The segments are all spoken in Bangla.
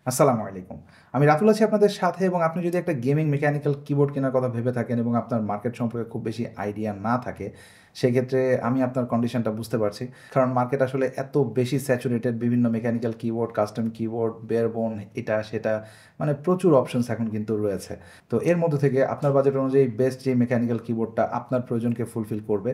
আসসালামু আলাইকুম। আমি রাতুল আছি আপনাদের সাথে এবং আপনি যদি একটা গেমিং মেকানিক্যাল কিবোর্ড কেনার কথা ভেবে থাকেন এবং আপনার মার্কেট সম্পর্কে খুব বেশি আইডিয়া না থাকে, সেক্ষেত্রে আমি আপনার কন্ডিশনটা বুঝতে পারছি। কারণ মার্কেট আসলে এত বেশি স্যাচুরেটেড বিভিন্ন মেকানিক্যাল কিবোর্ড, কাস্টম কিবোর্ড, বেয়ারবোন এটা সেটা মানে প্রচুর অপশনস এখন কিন্তু রয়েছে। তো এর মধ্যে থেকে আপনার বাজেট অনুযায়ী বেস্ট যে মেকানিক্যাল কিবোর্ডটা আপনার প্রয়োজনকে ফুলফিল করবে,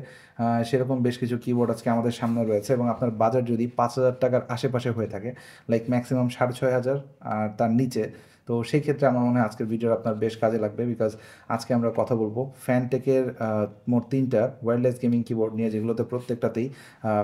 সেরকম বেশ কিছু কিবোর্ড আজকে আমাদের সামনে রয়েছে এবং আপনার বাজেট যদি ৳৫,০০০ আশেপাশে হয়ে থাকে, লাইক ম্যাক্সিমাম ৬,৫০০ আর তার নিচে, তো সেই ক্ষেত্রে আমার মনে হয় আজকের ভিডিওর আপনার বেশ কাজে লাগবে। বিকজ আজকে আমরা কথা বলবো ফ্যানটেকের মোট ৩টা ওয়্যারলেস গেমিং কিবোর্ড নিয়ে, যেগুলোতে প্রত্যেকটাতেই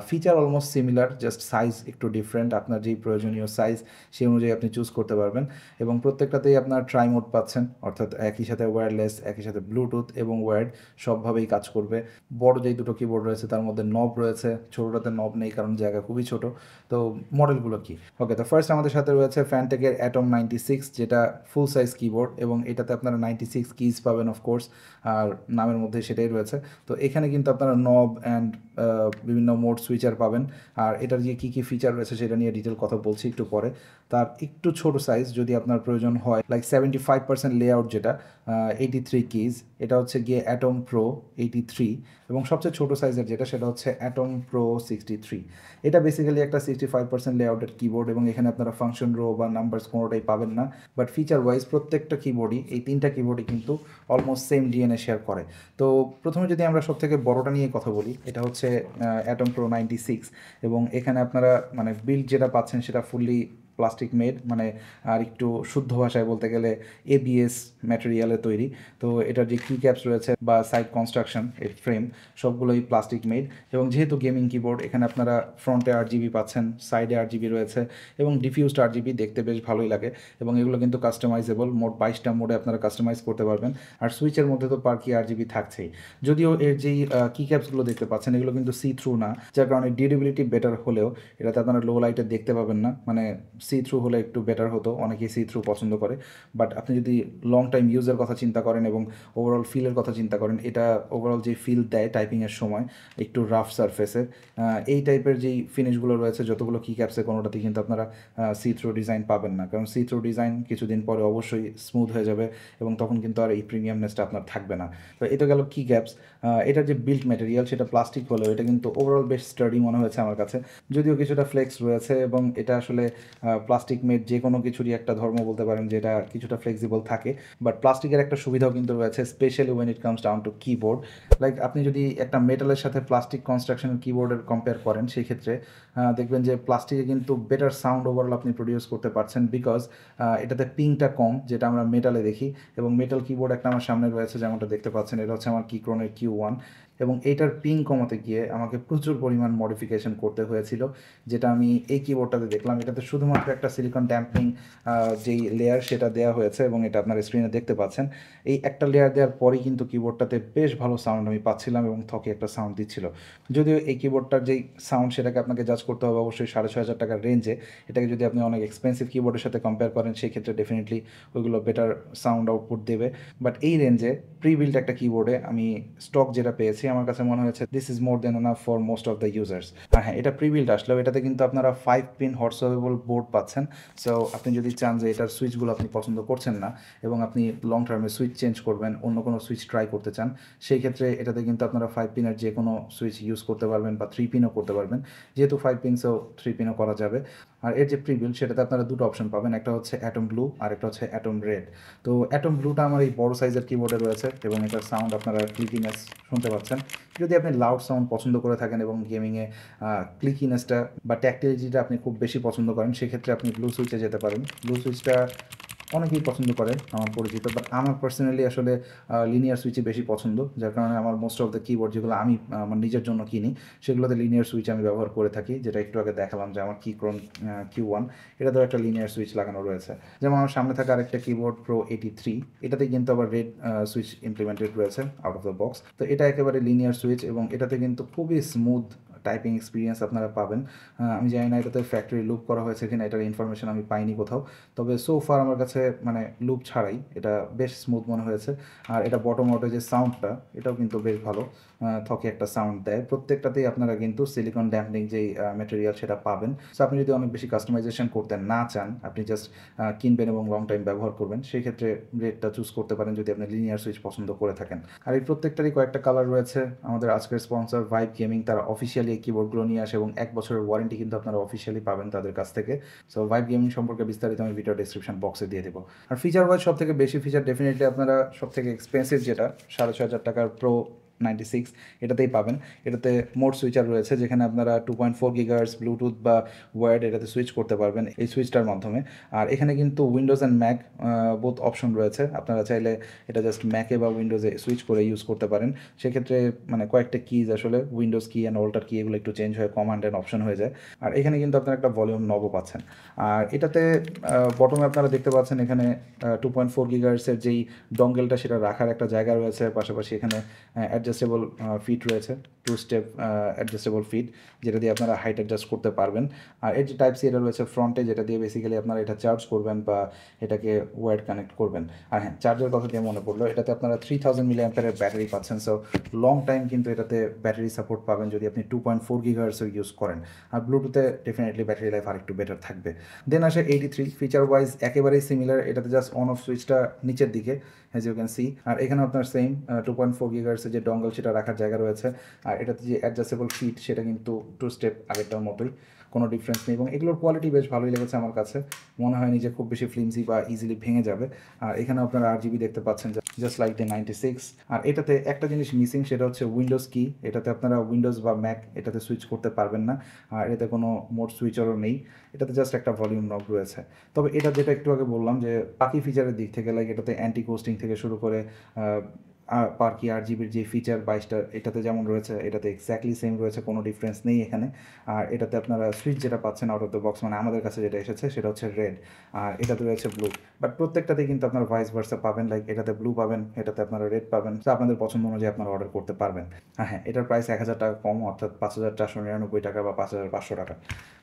feature almost similar, just size একটু ডিফারেন্ট। আপনার যেই প্রয়োজনীয় সাইজ সেই অনুযায়ী আপনি চুজ করতে পারবেন এবং প্রত্যেকটাতেই আপনার ট্রাই মোড পাচ্ছেন, অর্থাৎ একই সাথে ওয়্যারলেস, একই সাথে ব্লুটুথ এবং ওয়্যার্ড সবভাবেই কাজ করবে। বড় যেই দুটো কিবোর্ড রয়েছে তার মধ্যে নব রয়েছে, ছোটোটাতে নব নেই কারণ জায়গা খুবই ছোট। তো মডেলগুলো কি? ওকে, তো ফার্স্ট আমাদের সাথে রয়েছে ফ্যানটেকের অ্যাটম 96, যেটা ফুল সাইজ কিবোর্ড এবং এটাতে আপনারা 96 কিজ পাবেন অফকোর্স, আর নামের মধ্যে সেটাই রয়েছে। তো এখানে কিন্তু আপনারা নব অ্যান্ড বিভিন্ন মোড সুইচার পাবেন। আর এটার যে কী কী ফিচার রয়েছে সেটা নিয়ে ডিটেল কথা বলছি একটু পরে। তার একটু ছোট সাইজ যদি আপনার প্রয়োজন হয়, লাইক 75% লেআউট, যেটা 83 কিজ, এটা হচ্ছে গিয়ে অ্যাটম প্রো 83, এবং সবচেয়ে ছোট সাইজের যেটা সেটা হচ্ছে অ্যাটম প্রো 63। এটা বেসিক্যালি একটা 65% লেআউটের কিবোর্ড এবং এখানে আপনারা ফাংশন রো বা নাম্বারস কোনোটাই পাবেন না। বাট ফিচার ওয়াইজ প্রত্যেকটা কিবোর্ডই, এই 3টা কিবোর্ডই কিন্তু অলমোস্ট সেম ডিএনএ শেয়ার করে। তো প্রথমে যদি আমরা সব থেকে বড়টা নিয়ে কথা বলি, এটা হচ্ছে অ্যাটম প্রো 96, এবং এখানে আপনারা মানে বিল্ড যেটা পাচ্ছেন সেটা ফুললি প্লাস্টিক মেড, মানে আর একটু শুদ্ধ ভাষায় বলতে গেলে এবিএস ম্যাটেরিয়ালে তৈরি। তো এটার যে কি ক্যাপস রয়েছে বা সাইড কনস্ট্রাকশন, এর ফ্রেম সবগুলোই প্লাস্টিক মেড। এবং যেহেতু গেমিং কিবোর্ড, এখানে আপনারা ফ্রন্টে 8 জিবি পাচ্ছেন, সাইডে 8 জিবি রয়েছে এবং ডিফিউজড 8 জিবি, দেখতে বেশ ভালোই লাগে। এবং এগুলো কিন্তু কাস্টমাইজেবল, মোট 22টা মোডে আপনারা কাস্টমাইজ করতে পারবেন। আর সুইচের মধ্যে তো পার কি 8 জিবি থাকছেই। যদিও এর যেই কি ক্যাপসগুলো দেখতে পাচ্ছেন এগুলো কিন্তু সি থ্রু না, যার কারণে ডিউরেবিলিটি বেটার হলেও এটাতে আপনারা লো লাইটে দেখতে পাবেন না। মানে সি থ্রু হলে একটু বেটার হতো, অনেকেই সি থ্রু পছন্দ করে। বাট আপনি যদি লং টাইম ইউজের কথা চিন্তা করেন এবং ওভারঅল ফিলের কথা চিন্তা করেন, এটা ওভারঅল যে ফিল দেয় টাইপিংয়ের সময় একটু রাফ সারফেসের, এই টাইপের যেই ফিনিশগুলো রয়েছে যতগুলো কি ক্যাপসে, কোনোটাতেই কিন্তু আপনারা সি থ্রু ডিজাইন পাবেন না, কারণ সি থ্রু ডিজাইন কিছুদিন পরে অবশ্যই স্মুথ হয়ে যাবে এবং তখন কিন্তু আর এই প্রিমিয়ামনেসটা আপনার থাকবে না। তো এটা গেল কি ক্যাপস। এটার যে বিল্ড ম্যাটেরিয়াল সেটা প্লাস্টিক হলেও এটা কিন্তু ওভারঅল বেশ স্টাডি মনে হয়েছে আমার কাছে, যদিও কিছুটা ফ্লেক্স রয়েছে। এবং এটা আসলে প্লাস্টিক মেড যে কোনো কিছুরই একটা ধর্ম বলতে পারেন, যে এটা কিছুটা ফ্লেক্সিবল থাকে। বাট প্লাস্টিকের একটা সুবিধাও কিন্তু রয়েছে, specially when it comes down to keyboard. Like আপনি যদি একটা মেটালের সাথে প্লাস্টিক কনস্ট্রাকশনের কিবোর্ডের কম্পেয়ার করেন, সেই ক্ষেত্রে দেখবেন যে প্লাস্টিকে কিন্তু বেটার সাউন্ড ওভারঅল আপনি প্রডিউস করতে পারছেন, বিকজ এটাতে পিংটা কম, যেটা আমরা মেটালে দেখি। এবং মেটাল কিবোর্ড একটা আমার সামনে রয়েছে, যেমনটা দেখতে পাচ্ছেন, এটা হচ্ছে আমার কিক্রনের Q1, এবং এইটার পিং কমাতে গিয়ে আমাকে প্রচুর পরিমাণ মডিফিকেশন করতে হয়েছিল, যেটা আমি এই কিবোর্ডটাতে দেখলাম। এটাতে শুধুমাত্র একটা সিলিকন ড্যাম্পিং যেই লেয়ার সেটা দেওয়া হয়েছে এবং এটা আপনার স্ক্রিনে দেখতে পাচ্ছেন। এই একটা লেয়ার দেওয়ার পরেই কিন্তু কিবোর্ডটাতে বেশ ভালো সাউন্ড আমি পাচ্ছিলাম এবং থকে একটা সাউন্ড দিচ্ছিল। যদিও এই কিবোর্ডটার যেই সাউন্ড সেটাকে আপনাকে জাজ করতে হবে অবশ্যই 6,500 টাকার রেঞ্জে। এটাকে যদি আপনি অনেক এক্সপেন্সিভ কিবোর্ডের সাথে কম্পেয়ার করেন, সেই ক্ষেত্রে ডেফিনেটলি ওইগুলো বেটার সাউন্ড আউটপুট দেবে। বাট এই রেঞ্জে প্রি বিল্ড একটা কিবোর্ডে আমি স্টক যেটা পেয়েছি, আমার কাছে মনে হয়েছে this is more than enough for most of the users. আর হ্যাঁ, এটা প্রি বিল্ড আসলেও এটাতে কিন্তু আপনারা 5 পিন হটসওয়েবল বোর্ড পাচ্ছেন। সো আপনি যদি চান যে এটার সুইচগুলো আপনি পছন্দ করছেন না এবং আপনি লং টার্মে সুইচ চেঞ্জ করবেন, অন্য কোনো সুইচ ট্রাই করতে চান, সেই ক্ষেত্রে এটাতে কিন্তু আপনারা 5 পিনের যে কোনো সুইচ ইউজ করতে পারবেন বা 3 পিনও করতে পারবেন। যেহেতু 5 পিনসও 3 পিনও করা যাবে। আর এর যে প্রি বিল্ড সেটাতে আপনারা দুটো অপশন পাবেন, একটা হচ্ছে অ্যাটম ব্লু আর একটা হচ্ছে অ্যাটম রেড। তো অ্যাটম ব্লুটা আমার এই বড় সাইজের কিবোর্ডে রয়েছে এবং এটার সাউন্ড আপনারা ক্লিকিনেস শুনতে পাচ্ছেন। যদি আপনি লাউড সাউন্ড পছন্দ করে থাকেন এবং গেমিংয়ে ক্লিকিনেসটা বা ট্যাক্টিলিটিটা আপনি খুব বেশি পছন্দ করেন, সেক্ষেত্রে আপনি ব্লু সুইচে যেতে পারেন। ব্লু সুইচটা অনেকেই পছন্দ করে আমার পরিচিত, বাট আমার পার্সোনালি আসলে লিনিয়ার সুইচই বেশি পছন্দ, যার কারণে আমার মোস্ট অফ দ্য কিবোর্ড যেগুলো আমি আমার নিজের জন্য কিনি সেগুলোতে লিনিয়ার সুইচ আমি ব্যবহার করে থাকি, যেটা একটু আগে দেখালাম যে আমার কিক্রন Q1, এটাতেও একটা লিনিয়ার সুইচ লাগানো রয়েছে। যেমন আমার সামনে থাকা আরেকটা কিবোর্ড প্রো 83, এটাতে কিন্তু আবার রেড সুইচ ইমপ্লিমেন্টেড রয়েছে আউট অফ দ্য বক্স। তো এটা একেবারে লিনিয়ার সুইচ এবং এটাতে কিন্তু খুবই স্মুথ টাইপিং এক্সপিরিয়েন্স আপনারা পাবেন। আমি জানি না এটাতে ফ্যাক্টরি লুপ করা হয়েছে কিনা, এটার ইনফরমেশন আমি পাইনি কোথাও। তবে সো ফার আমার কাছে মানে লুপ ছাড়াই এটা বেশ স্মুথ মনে হয়েছে। আর এটা বটম আউটে যে সাউন্ডটা, এটাও কিন্তু বেশ ভালো, থকে একটা সাউন্ড দেয়। প্রত্যেকটাতেই আপনারা কিন্তু সিলিকন ড্যাম্পিং যেই ম্যাটেরিয়াল সেটা পাবেন। সো আপনি যদি অনেক বেশি কাস্টমাইজেশন করতে না চান, আপনি জাস্ট কিনবেন এবং লং টাইম ব্যবহার করবেন, সেই ক্ষেত্রে রেডটা চুজ করতে পারেন যদি আপনি লিনিয়ার সুইচ পছন্দ করে থাকেন। আর এই প্রত্যেকটারই কয়েকটা কালার রয়েছে। আমাদের আজকের স্পন্সর ভাইব গেমিং, তারা অফিসিয়ালি এই কিবোর্ডগুলো নিয়ে আসে এবং 1 বছরের ওয়ারেন্টি কিন্তু আপনারা অফিসিয়ালি পাবেন তাদের কাছ থেকে। সো ভাইব গেমিং সম্পর্কে বিস্তারিত আমি ভিডিও ডেসক্রিপশন বক্সে দিয়ে দেবো। আর ফিচার ওয়াইজ সব থেকে বেশি ফিচার ডেফিনেটলি আপনারা সব থেকে এক্সপেন্সিভ যেটা 6,500 টাকার প্রো 96 এটাতেই পাবেন। এটাতে মোড সুইচার রয়েছে, যেখানে আপনারা 2.4 গিগাহার্টজ ব্লুটুথ বা ওয়্যার্ড এটাতে সুইচ করতে পারবেন এই সুইচটার মাধ্যমে। আর এখানে কিন্তু Windows and Mac both option রয়েছে। আপনারা চাইলে এটা জাস্ট ম্যাকে বা উইন্ডোজে সুইচ করে ইউজ করতে পারেন। সেক্ষেত্রে মানে কয়েকটা কিজ আসলে উইন্ডোজ কি অ্যান্ড অল্টার কি এগুলো একটু চেঞ্জ হয়, কমান্ড অ্যান্ড অপশন হয়ে যায়। আর এখানে কিন্তু আপনারা একটা ভলিউম নবও পাচ্ছেন। আর এটাতে বটমে আপনারা দেখতে পাচ্ছেন এখানে 2.4 গিগাহার্টজের যেই ডঙ্গেলটা সেটা রাখার একটা জায়গা রয়েছে। পাশাপাশি এখানে অ্যাডজাস্টেবল ফিট রয়েছে, 2 স্টেপ অ্যাডজাস্টেবল ফিট, যেটা দিয়ে আপনারা হাইট অ্যাডজাস্ট করতে পারবেন। আর এর যে টাইপ সি এটা রয়েছে ফ্রন্টে, যেটা দিয়ে বেসিক্যালি আপনারা এটা চার্জ করবেন বা এটাকে ওয়্যার্ড কানেক্ট করবেন। আর হ্যাঁ, চার্জের কথা দিয়ে মনে পড়লো, এটাতে আপনারা 3000 মিলি অ্যাম্পিয়ারের ব্যাটারি পাচ্ছেন। সো লং টাইম কিন্তু এটাতে ব্যাটারি সাপোর্ট পাবেন যদি আপনি 2.4 গিগাহার্টজের ইউজ করেন। আর ব্লুটুথে ডেফিনেটলি ব্যাটারি লাইফ আরেকটু বেটার থাকবে। দেন আসে 83, ফিচার ওয়াইজ একেবারেই সিমিলার। এটাতে জাস্ট অন অফ সুইচটা নিচের দিকে, অ্যাজ ইউ ক্যান সি। আর এখানে আপনার সেম 2.4 গিগাহার্টজের যে ডঙ্গল সেটা রাখার জায়গা রয়েছে। আর এটাতে যে অ্যাডজাস্টেবল ফিট সেটা কিন্তু 2 স্টেপ আগেরটার মতোই, কোনো ডিফারেন্স নেই। এবং এগুলোর কোয়ালিটি বেশ ভালোই লেগেছে আমার কাছে, মনে হয়নি যে খুব বেশি ফ্লিমসি বা ইজিলি ভেঙে যাবে। আর এখানে আপনারা RGB দেখতে পাচ্ছেন জাস্ট লাইক দ্য 96। আর এটাতে একটা জিনিস মিসিং, সেটা হচ্ছে উইন্ডোজ কি। এটাতে আপনারা উইন্ডোজ বা ম্যাক এটাতে সুইচ করতে পারবেন না। আর এটাতে কোনো মোড সুইচারও নেই, এটাতে জাস্ট একটা ভলিউম নব রয়েছে। তবে এটা যেটা একটু আগে বললাম যে বাকি ফিচারের দিক থেকে, লাইক এটাতে অ্যান্টি কোস্টিং থেকে শুরু করে পার কি RGBর যে ফিচার 22টা এটাতে যেমন রয়েছে, এটাতে এক্স্যাক্টলি সেম রয়েছে, কোনো ডিফারেন্স নেই এখানে। আর এটাতে আপনারা সুইচ যেটা পাচ্ছেন আউট অফ দ্য বক্স, মানে আমাদের কাছে যেটা এসেছে সেটা হচ্ছে রেড, আর এটাতে রয়েছে ব্লু। বাট প্রত্যেকটাতেই কিন্তু আপনারা ভাইস ভার্সা পাবেন, লাইক এটাতে ব্লু পাবেন, এটাতে আপনারা রেড পাবেন। তো আপনাদের পছন্দ অনুযায়ী আপনারা অর্ডার করতে পারবেন। আর হ্যাঁ, এটার প্রাইস 1000 টাকা কম, অর্থাৎ 5499 টাকা বা 5500 টাকা।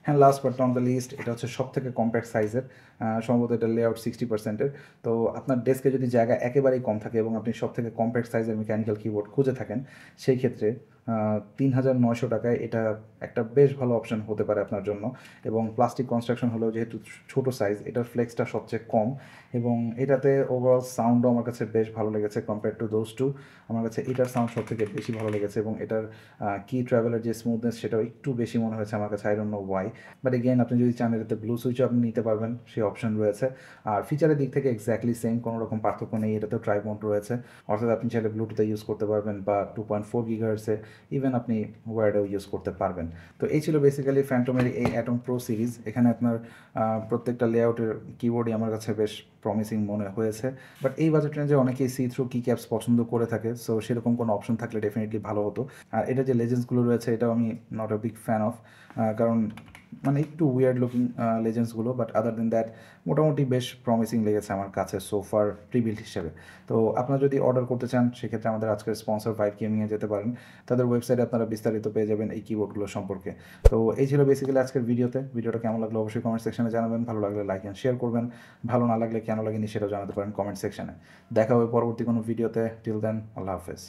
হ্যাঁ, last but not the least, এটা হচ্ছে সব থেকে কম্প্যাক্ট সাইজের। সম্ভবত এটা লেআউট 60%-এর। তো আপনার ডেস্কে যদি জায়গা একেবারেই কম থাকে এবং আপনি সব থেকে কম্প্যাক্ট সাইজের মেকানিক্যাল কিবোর্ড খুঁজে থাকেন, সেই ক্ষেত্রে 3900 টাকায় এটা একটা বেশ ভালো অপশন হতে পারে আপনার জন্য। এবং প্লাস্টিক কনস্ট্রাকশন হলেও যেহেতু ছোটো সাইজ, এটার ফ্লেক্সটা সবচেয়ে কম। এবং এটাতে ওভারঅল সাউন্ডও আমার কাছে বেশ ভালো লেগেছে কম্পেয়ার টু দোজ টু। আমার কাছে এটার সাউন্ড সব থেকে বেশি ভালো লেগেছে এবং এটার কি ট্রাভেলের যে স্মুথনেস সেটাও একটু বেশি মনে হয়েছে আমার কাছে, I don't know Y. But again, আপনি যদি চান এটাতে ব্লু সুইচও আপনি নিতে পারবেন, সেই অপশন রয়েছে। আর ফিচারের দিক থেকে এক্স্যাক্টলি সেম, কোনো রকম পার্থক্য নেই। এটাতেও ট্রাই মোড রয়েছে, অর্থাৎ আপনি চাইলে ব্লুটুথে ইউজ করতে পারবেন বা 2.4 গিগাহার্টজে ইভেন আপনি ওয়্যার্ডেও ইউজ করতে পারবেন। তো এই ছিল বেসিক্যালি ফ্যান্টমের এই অ্যাটম প্রো সিরিজ। এখানে আপনার প্রত্যেকটা লেআউটের কিবোর্ডই আমার কাছে বেশ প্রমিসিং মনে হয়েছে। বাট এই বাজেট রেঞ্জে অনেকেই সি থ্রু কি ক্যাপস পছন্দ করে থাকে, সো সেরকম কোনো অপশন থাকলে ডেফিনেটলি ভালো হতো। আর এটা যে লেজেন্ডসগুলো রয়েছে, এটাও আমি not a big fan of, কারণ মানে একটু উইয়ার্ড লুকিং লেজেন্ডসগুলো। বাট আদার দেন দ্যাট মোটামুটি বেশ প্রমিসিং লেগেছে আমার কাছে সোফার প্রিবিল্ড হিসেবে। তো আপনারা যদি অর্ডার করতে চান, সেক্ষেত্রে আমাদের আজকের স্পন্সর ভাইব গেমিংয়ে যেতে পারেন। তাদের ওয়েবসাইটে আপনারা বিস্তারিত পেয়ে যাবেন এই কিবোর্ডগুলো সম্পর্কে। তো এই ছিল বেসিক্যালি আজকের ভিডিওটা কেমন লাগলো অবশ্যই কমেন্ট সেকশনে জানাবেন। ভালো লাগলে লাইক অ্যান্ড শেয়ার করবেন, ভালো না লাগলে কেন লাগেনি সেটাও জানাতে পারেন কমেন্ট সেকশনে। দেখা হবে পরবর্তী কোনো ভিডিওতে। টিল দেন, আল্লাহ হাফেজ।